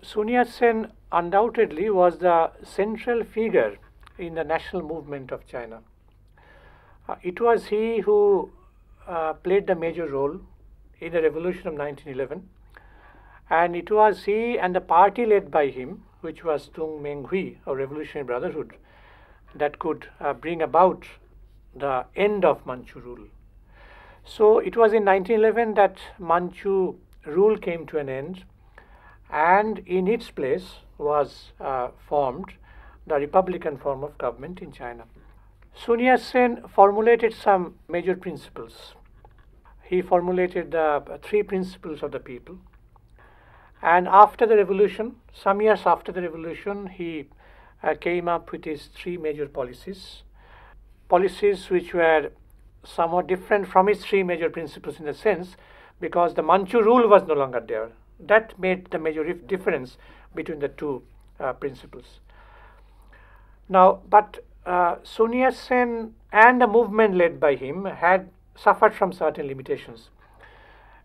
Sun Yat-sen undoubtedly was the central figure in the national movement of China. It was he who played the major role in the revolution of 1911, and it was he and the party led by him, which was Tung Meng Hui, or Revolutionary Brotherhood, that could bring about the end of Manchu rule. So it was in 1911 that Manchu rule came to an end, and in its place was formed the Republican form of government in China. Sun Yat-sen formulated some major principles. He formulated the three principles of the people. And after the revolution, some years after the revolution, he came up with his three major policies. Policies which were somewhat different from his three major principles in a sense, because the Manchu rule was no longer there. That made the major difference between the two principles. Now, but Sun Yat-sen and the movement led by him had suffered from certain limitations.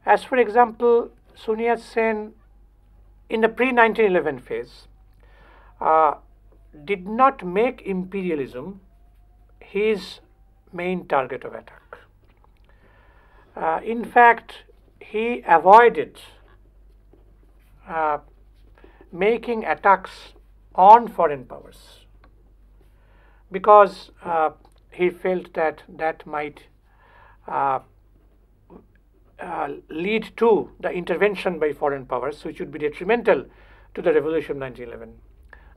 As for example, Sun Yat-sen in the pre-1911 phase did not make imperialism his main target of attack. In fact, he avoided making attacks on foreign powers, because he felt that that might lead to the intervention by foreign powers, which would be detrimental to the revolution of 1911.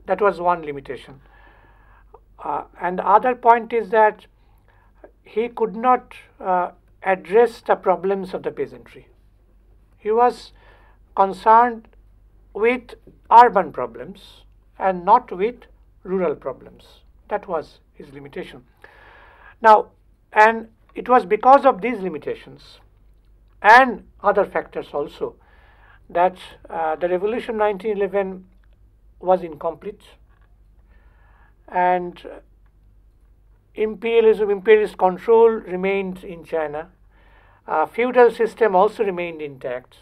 That was one limitation. And the other point is that he could not address the problems of the peasantry. He was concerned with urban problems and not with rural problems. That was his limitation. Now, and it was because of these limitations and other factors also that the revolution of 1911 was incomplete, and imperialist control remained in China. Feudal system also remained intact.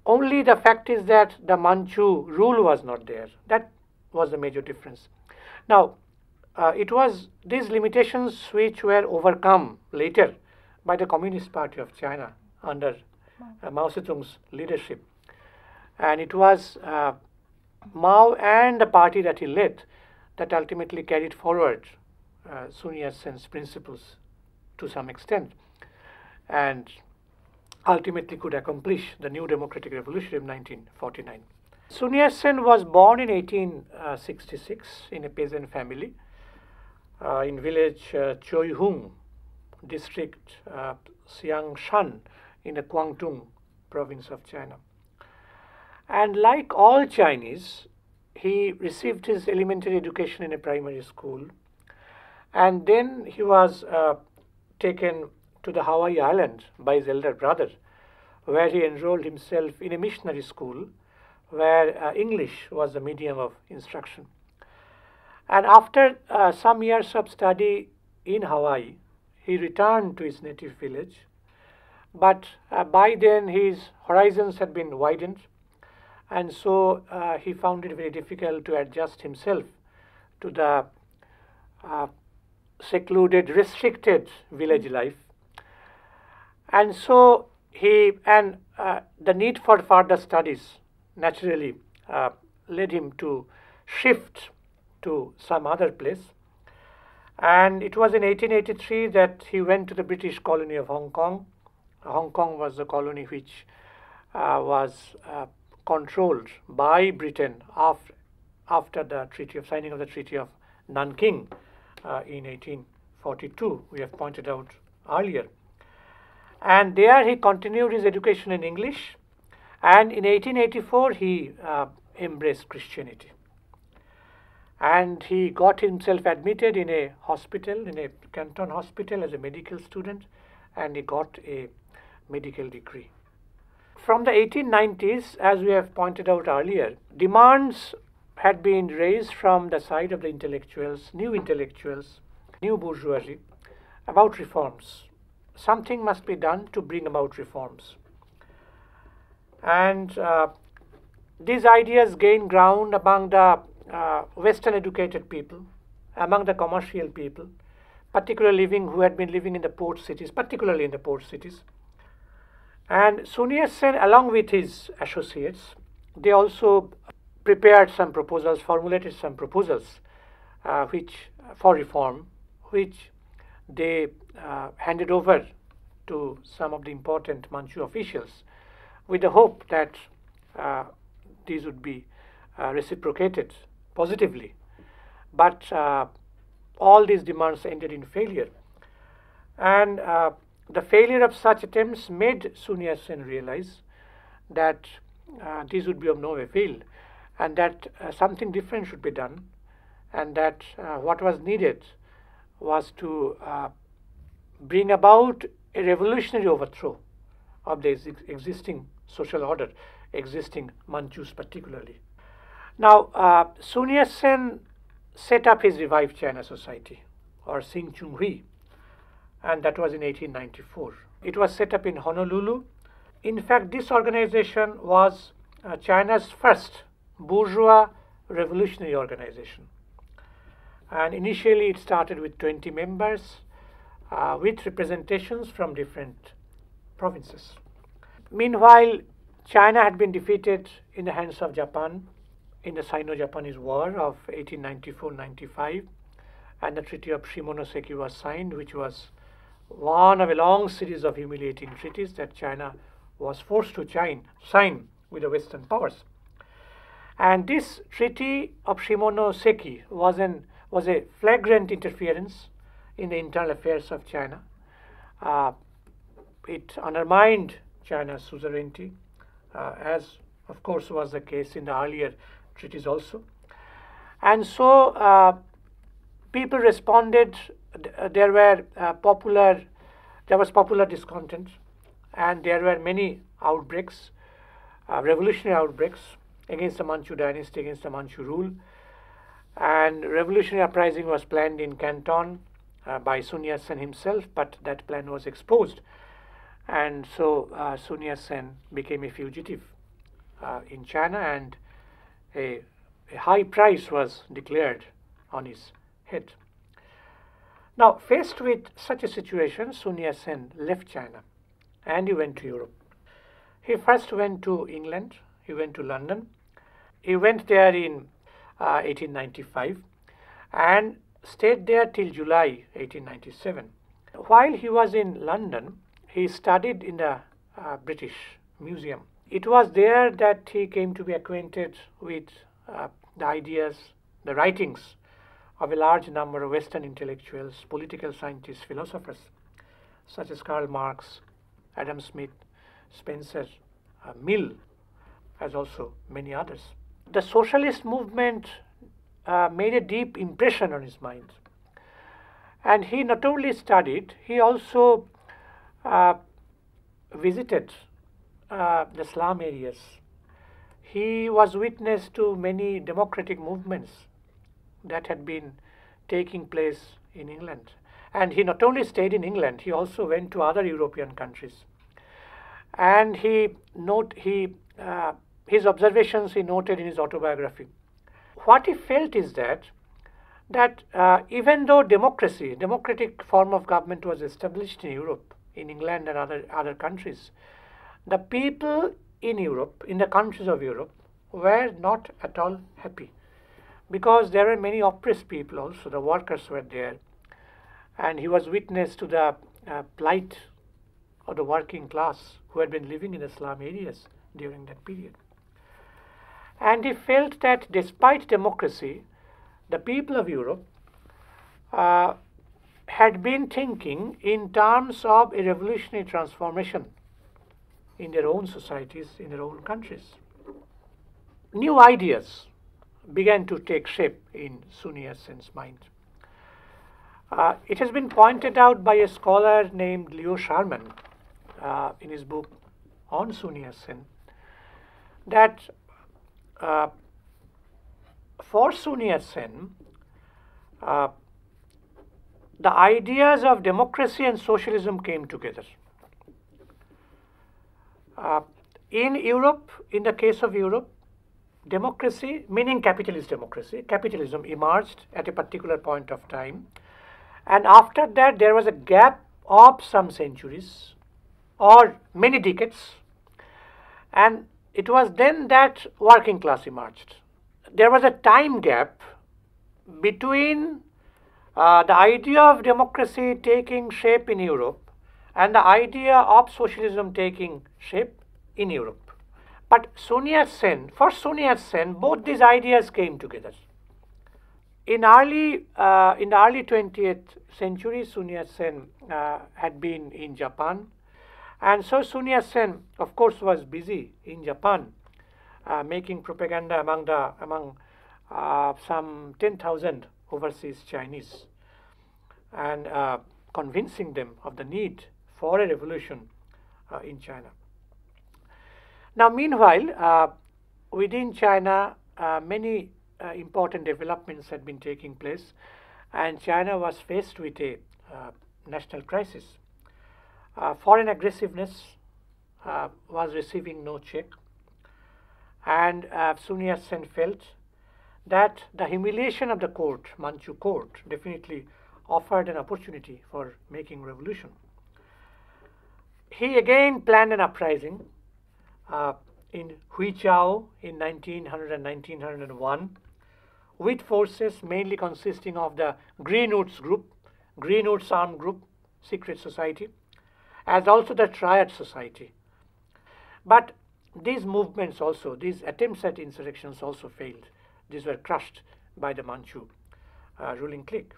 Only the fact is that the Manchu rule was not there. That was the major difference. Now, it was these limitations which were overcome later by the Communist Party of China under Mao Zedong's leadership. And it was Mao and the party that he led that ultimately carried forward Sun Yat-sen's principles to some extent, and ultimately could accomplish the new democratic revolution of 1949. Sun Yat-sen was born in 1866 in a peasant family in village Choihung, district Xiangshan in the Guangdong province of China. And like all Chinese, he received his elementary education in a primary school, and then he was taken to the Hawaii Island by his elder brother, where he enrolled himself in a missionary school where English was the medium of instruction. And after some years of study in Hawaii, he returned to his native village, but by then his horizons had been widened, and so he found it very difficult to adjust himself to the secluded, restricted village life. And so the need for further studies naturally led him to shift to some other place. And it was in 1883 that he went to the British colony of Hong Kong. Hong Kong was a colony which was controlled by Britain after the signing of the Treaty of Nanking in 1842, we have pointed out earlier. And there he continued his education in English, and in 1884 he embraced Christianity. And he got himself admitted in a hospital, in a Canton hospital as a medical student, and he got a medical degree. From the 1890s, as we have pointed out earlier, demands had been raised from the side of the intellectuals, new bourgeoisie, about reforms. Something must be done to bring about reforms. And these ideas gain ground among the Western educated people, among the commercial people, particularly who had been living in the port cities, particularly in the port cities. And Sun Yat-sen, along with his associates, they also prepared some proposals, formulated some proposals for reform, which they handed over to some of the important Manchu officials with the hope that these would be reciprocated positively. But all these demands ended in failure. And the failure of such attempts made Sun Yat-sen realize that these would be of no avail, and that something different should be done, and that what was needed was to bring about a revolutionary overthrow of the existing social order, existing Manchus particularly. Now, Sun Yat-sen set up his revived China Society, or Sing Chung Hui, and that was in 1894. It was set up in Honolulu. In fact, this organization was China's first bourgeois revolutionary organization. And initially it started with 20 members with representations from different provinces. Meanwhile, China had been defeated in the hands of Japan in the Sino-Japanese War of 1894-95, and the Treaty of Shimonoseki was signed, which was one of a long series of humiliating treaties that China was forced to sign with the Western powers. And this Treaty of Shimonoseki was a flagrant interference in the internal affairs of China. It undermined China's suzerainty, as of course was the case in the earlier treaties also. And so people responded. There was popular discontent, and there were many outbreaks, revolutionary outbreaks against the Manchu dynasty, against the Manchu rule. And revolutionary uprising was planned in Canton by Sun Yat-sen himself, but that plan was exposed. And so Sun Yat-sen became a fugitive in China, and a high price was declared on his head. Now, faced with such a situation, Sun Yat-sen left China and he went to Europe. He first went to England, he went to London. He went there in 1895 and stayed there till July 1897. While he was in London, he studied in the British Museum. It was there that he came to be acquainted with the ideas, the writings of a large number of Western intellectuals, political scientists, philosophers, such as Karl Marx, Adam Smith, Spencer, Mill, as also many others. The socialist movement made a deep impression on his mind. And he not only studied, he also visited the slum areas. He was witness to many democratic movements that had been taking place in England. And he not only stayed in England, he also went to other European countries. And his observations he noted in his autobiography. What he felt is that even though democratic form of government was established in Europe, in England and other countries, the people in Europe, in the countries of Europe, were not at all happy, because there were many oppressed people also. The workers were there, and he was witness to the plight of the working class who had been living in the slum areas during that period. And he felt that despite democracy, the people of Europe had been thinking in terms of a revolutionary transformation in their own societies, in their own countries. New ideas began to take shape in Sun Yat-sen's mind. It has been pointed out by a scholar named Leo Sharman in his book on Sun Yat-sen that for Sun Yat-sen, the ideas of democracy and socialism came together. In Europe, in the case of Europe, democracy, meaning capitalist democracy, capitalism emerged at a particular point of time. And after that, there was a gap of some centuries or many decades. And it was then that working class emerged. There was a time gap between the idea of democracy taking shape in Europe and the idea of socialism taking shape in Europe. But Sun Yat-sen, for Sun Yat-sen, both these ideas came together. In the early 20th century, Sun Yat-sen had been in Japan, and so Sun Yat-sen, of course, was busy in Japan, making propaganda among some 10,000 overseas Chinese, and convincing them of the need for a revolution in China. Now, meanwhile, within China, many important developments had been taking place, and China was faced with a national crisis. Foreign aggressiveness was receiving no check, and Sun Yat-sen felt that the humiliation of the court, Manchu court, definitely offered an opportunity for making revolution. He again planned an uprising in Huichao in 1900 and 1901, with forces mainly consisting of the Greenwoods group, Greenwoods armed group, secret society, as also the Triad Society. But these movements also, these attempts at insurrections also failed. These were crushed by the Manchu ruling clique.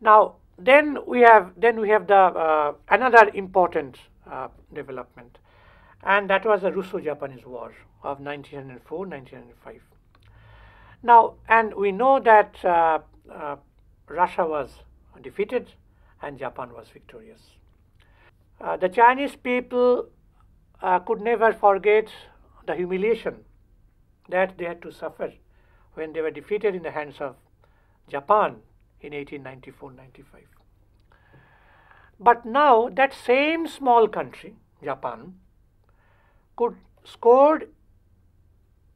Now, then we have the another important development, and that was the Russo-Japanese War of 1904-1905. Now, and we know that Russia was defeated and Japan was victorious. The Chinese people could never forget the humiliation that they had to suffer when they were defeated in the hands of Japan in 1894-95. But now that same small country, Japan, could score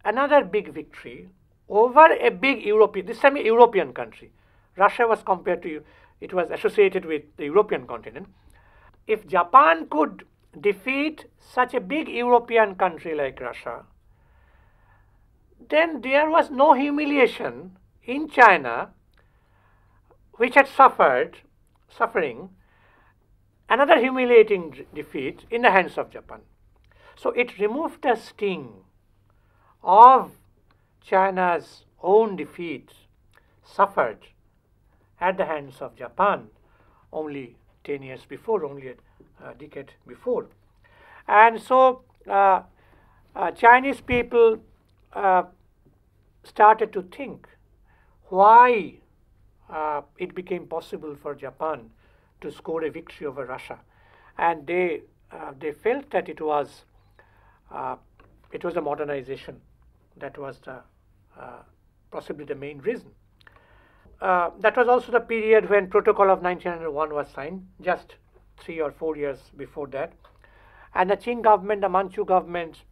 another big victory over a big European, this time a European country. Russia was compared to, it was associated with the European continent. If Japan could defeat such a big European country like Russia, then there was no humiliation in China, which had suffering another humiliating defeat in the hands of Japan. So it removed the sting of China's own defeat suffered at the hands of Japan only 10 years before, only a decade before. And so Chinese people started to think why it became possible for Japan to score a victory over Russia, and they felt that it was a modernization that was possibly the main reason. That was also the period when Protocol of 1901 was signed, just 3 or 4 years before that, and the Qing government, the Manchu government,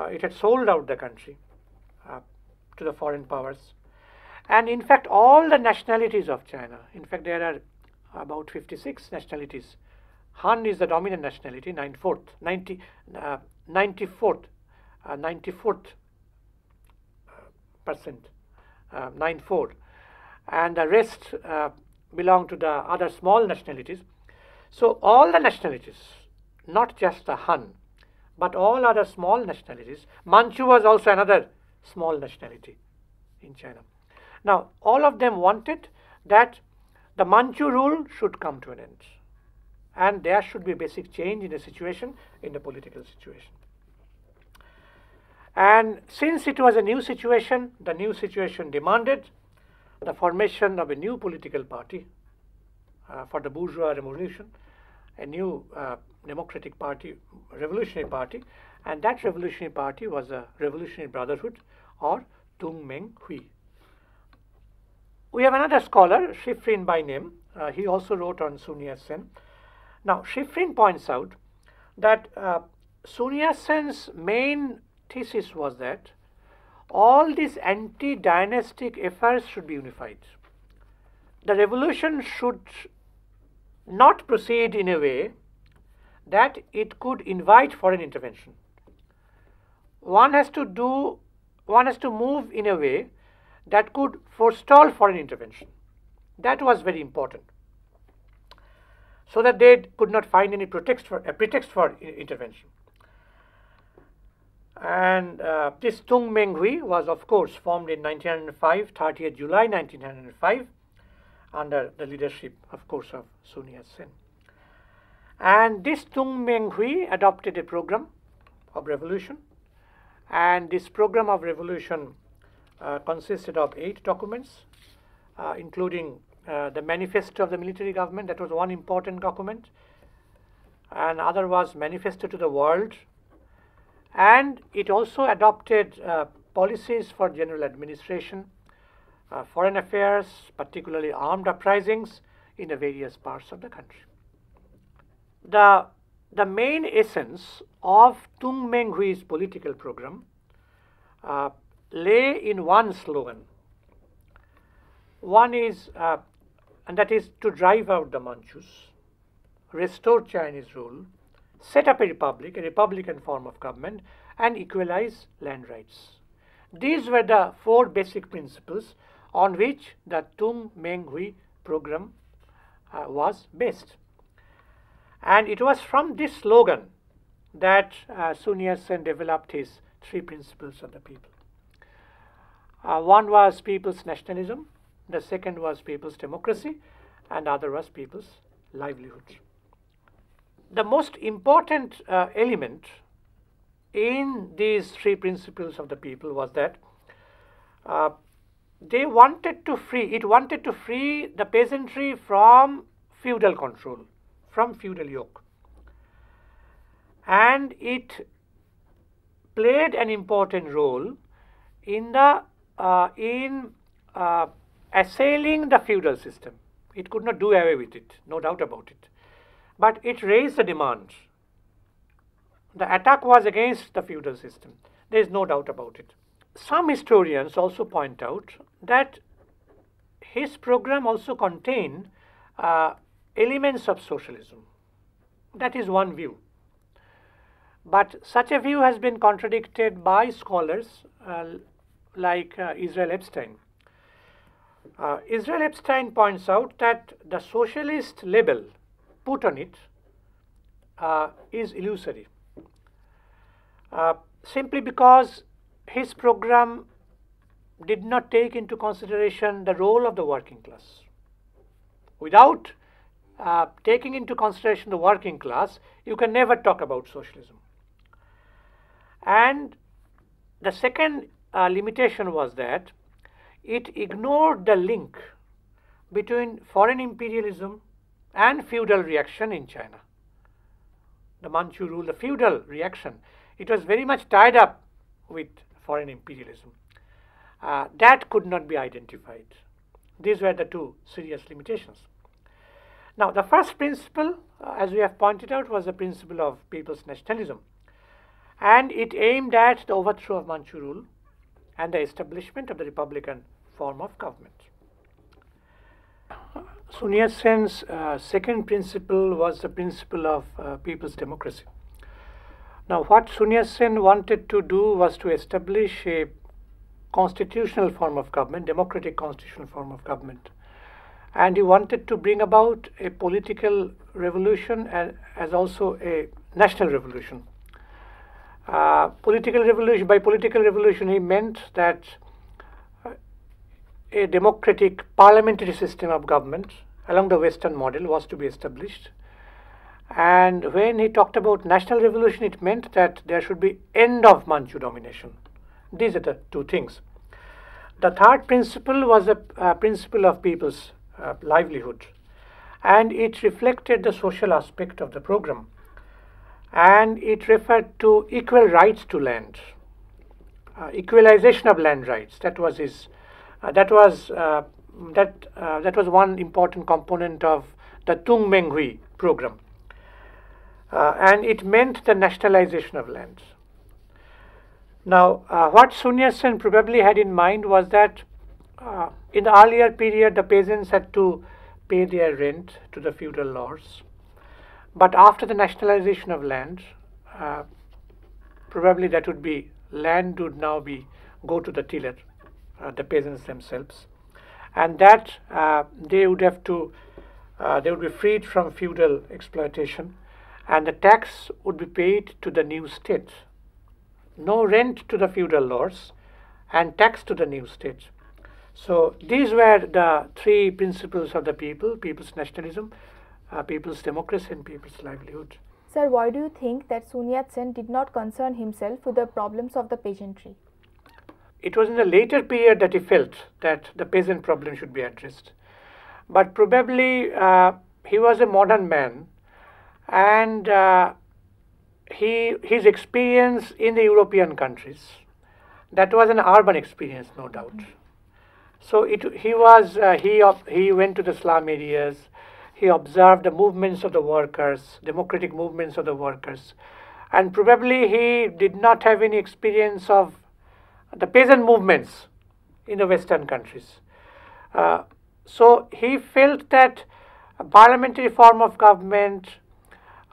it had sold out the country to the foreign powers. And in fact, all the nationalities of China, in fact, there are about 56 nationalities. Han is the dominant nationality, 94th percent, 94, and the rest belong to the other small nationalities. So all the nationalities, not just the Han, but all other small nationalities. Manchu was also another small nationality in China. Now, all of them wanted that the Manchu rule should come to an end, and there should be basic change in the situation, in the political situation. And since it was a new situation, the new situation demanded the formation of a new political party for the bourgeois revolution, a new democratic party, revolutionary party, and that revolutionary party was a Revolutionary Brotherhood, or Tung Meng Hui. We have another scholar, Shifrin by name. He also wrote on Sun Yat-sen. Now, Shifrin points out that Sun Yat-sen's main thesis was that all these anti-dynastic efforts should be unified. The revolution should not proceed in a way that it could invite foreign intervention. One has to move in a way that could forestall foreign intervention. That was very important, so that they could not find any pretext for intervention. And this Tung Meng-hui was, of course, formed in 1905, 30th July 1905, under the leadership, of course, of Sun Yat-sen. And this Tung Meng-hui adopted a program of revolution, and this program of revolution consisted of 8 documents, including the manifesto of the military government. That was one important document, and other was manifesto to the world, and it also adopted policies for general administration, foreign affairs, particularly armed uprisings in the various parts of the country. The main essence of Tung Meng-hui's political program lay in one slogan. One is, and that is to drive out the Manchus, restore Chinese rule, set up a republic, a republican form of government, and equalize land rights. These were the 4 basic principles on which the Tung Meng-hui program was based. And it was from this slogan that Sun Yat-sen developed his 3 principles of the people. One was people's nationalism, the second was people's democracy, and the other was people's livelihoods. The most important element in these 3 principles of the people was that it wanted to free the peasantry from feudal control, from feudal yoke. And it played an important role in assailing the feudal system. It could not do away with it, no doubt about it. But it raised the demand. The attack was against the feudal system. There is no doubt about it. Some historians also point out that his program also contained elements of socialism. That is one view. But such a view has been contradicted by scholars like Israel Epstein. Israel Epstein points out that the socialist label put on it is illusory, simply because his program did not take into consideration the role of the working class. Without taking into consideration the working class, you can never talk about socialism. And the second limitation was that it ignored the link between foreign imperialism and feudal reaction in China. The Manchu rule, the feudal reaction, it was very much tied up with foreign imperialism. That could not be identified. These were the 2 serious limitations. Now, the first principle, as we have pointed out, was the principle of people's nationalism. And it aimed at the overthrow of Manchu rule and the establishment of the republican form of government. Sun Yat-sen's second principle was the principle of people's democracy. Now, what Sun Yat-sen wanted to do was to establish a constitutional form of government, democratic constitutional form of government. And he wanted to bring about a political revolution as also a national revolution. By political revolution, he meant that a democratic parliamentary system of government along the Western model was to be established. And when he talked about national revolution, it meant that there should be end of Manchu domination. These are the 2 things. The third principle was the principle of people's livelihood, and it reflected the social aspect of the program. And it referred to equal rights to land, equalization of land rights. That was that was one important component of the Tung Meng Hui program, and it meant the nationalization of lands. Now, what Sun Yat-sen probably had in mind was that in the earlier period, the peasants had to pay their rent to the feudal lords, but after the nationalization of land, probably that would be land would now be go to the tiller, the peasants themselves, and that they would have to they would be freed from feudal exploitation, and the tax would be paid to the new state. No rent to the feudal lords, and tax to the new state. So these were the three principles of the people: people's nationalism, people's democracy, and people's livelihood. Sir, why do you think that Sun Yat-sen did not concern himself with the problems of the peasantry? It was in the later period that he felt that the peasant problem should be addressed. But probably he was a modern man, and his experience in the European countries, that was an urban experience, no doubt. So he went to the slum areas. He observed the movements of the workers, democratic movements of the workers, and probably he did not have any experience of the peasant movements in the Western countries. So he felt that a parliamentary form of government,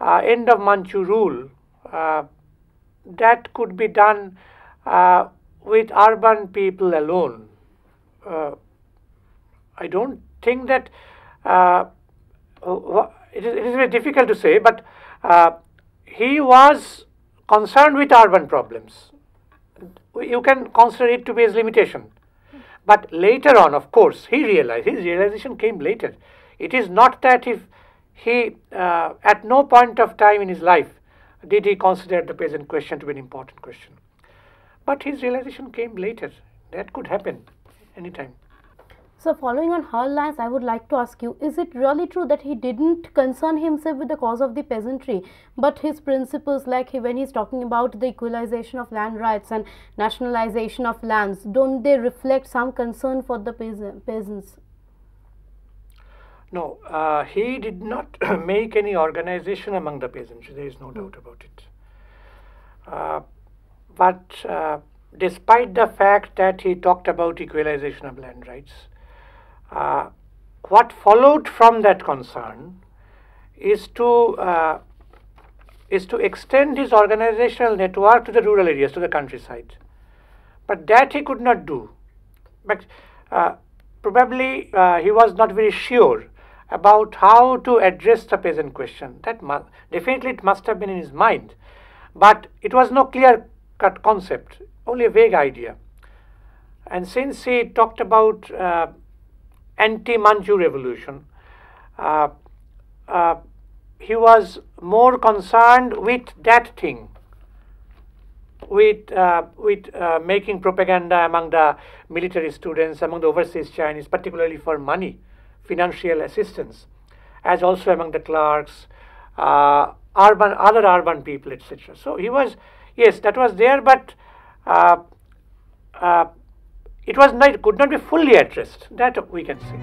end of Manchu rule, that could be done with urban people alone. I don't think that it is very difficult to say, but he was concerned with urban problems. You can consider it to be his limitation. But later on, of course, his realization came later. It is not that if he, at no point of time in his life, did he consider the peasant question to be an important question. But his realization came later. That could happen anytime. So, following on her lines, I would like to ask you, is it really true that he didn't concern himself with the cause of the peasantry, but his principles, like when he's talking about the equalization of land rights and nationalization of lands, don't they reflect some concern for the peasants? No, he did not make any organization among the peasantry, there is no doubt about it. But despite the fact that he talked about equalization of land rights, what followed from that concern is to extend his organizational network to the rural areas, to the countryside. But that he could not do. But probably he was not very sure about how to address the peasant question. That definitely it must have been in his mind, but it was no clear-cut concept, only a vague idea. And since he talked about anti-Manchu revolution, he was more concerned with that thing, with making propaganda among the military students, among the overseas Chinese, particularly for money, financial assistance, as also among the clerks, other urban people, etc. So he was, yes, that was there, but it could not be fully addressed. That we can say.